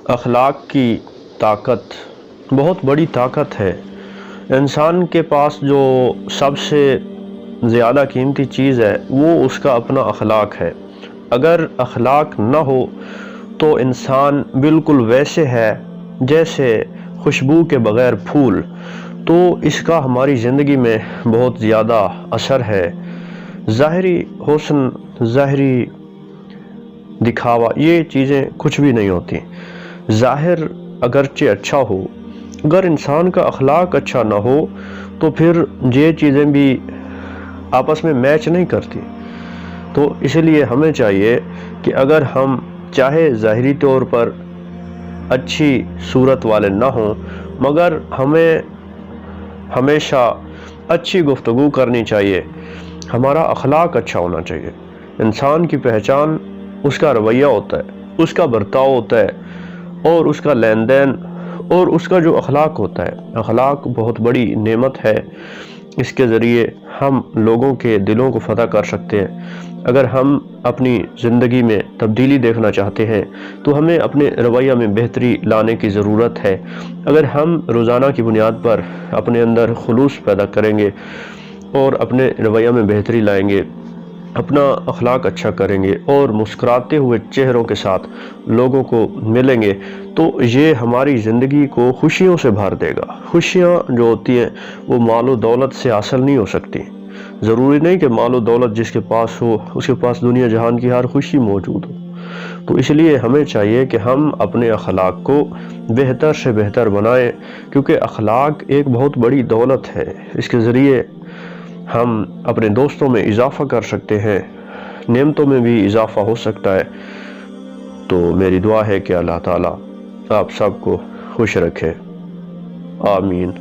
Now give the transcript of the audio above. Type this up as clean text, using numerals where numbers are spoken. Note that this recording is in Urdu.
اخلاق کی طاقت بہت بڑی طاقت ہے۔ انسان کے پاس جو سب سے زیادہ قیمتی چیز ہے وہ اس کا اپنا اخلاق ہے۔ اگر اخلاق نہ ہو تو انسان بالکل ویسے ہے جیسے خوشبو کے بغیر پھول، تو اس کا ہماری زندگی میں بہت زیادہ اثر ہے۔ ظاہری حسن، ظاہری دکھاوا، یہ چیزیں کچھ بھی نہیں ہوتی۔ ظاہر اگرچہ اچھا ہو، اگر انسان کا اخلاق اچھا نہ ہو تو پھر یہ چیزیں بھی آپس میں میچ نہیں کرتی۔ تو اس لیے ہمیں چاہیے کہ اگر ہم چاہے ظاہری طور پر اچھی صورت والے نہ ہوں، مگر ہمیں ہمیشہ اچھی گفتگو کرنی چاہیے، ہمارا اخلاق اچھا ہونا چاہیے۔ انسان کی پہچان اس کا رویہ ہوتا ہے، اس کا برتاؤ ہوتا ہے، اور اس کا لین دین، اور اس کا جو اخلاق ہوتا ہے۔ اخلاق بہت بڑی نعمت ہے، اس کے ذریعے ہم لوگوں کے دلوں کو فتح کر سکتے ہیں۔ اگر ہم اپنی زندگی میں تبدیلی دیکھنا چاہتے ہیں تو ہمیں اپنے رویہ میں بہتری لانے کی ضرورت ہے۔ اگر ہم روزانہ کی بنیاد پر اپنے اندر خلوص پیدا کریں گے اور اپنے رویہ میں بہتری لائیں گے، اپنا اخلاق اچھا کریں گے اور مسکراتے ہوئے چہروں کے ساتھ لوگوں کو ملیں گے، تو یہ ہماری زندگی کو خوشیوں سے بھر دے گا۔ خوشیاں جو ہوتی ہیں وہ مال و دولت سے حاصل نہیں ہو سکتی۔ ضروری نہیں کہ مال و دولت جس کے پاس ہو اس کے پاس دنیا جہان کی ہر خوشی موجود ہو۔ تو اس لیے ہمیں چاہیے کہ ہم اپنے اخلاق کو بہتر سے بہتر بنائیں، کیونکہ اخلاق ایک بہت بڑی دولت ہے۔ اس کے ذریعے ہم اپنے دوستوں میں اضافہ کر سکتے ہیں، نعمتوں میں بھی اضافہ ہو سکتا ہے۔ تو میری دعا ہے کہ اللہ تعالیٰ آپ سب کو خوش رکھے، آمین۔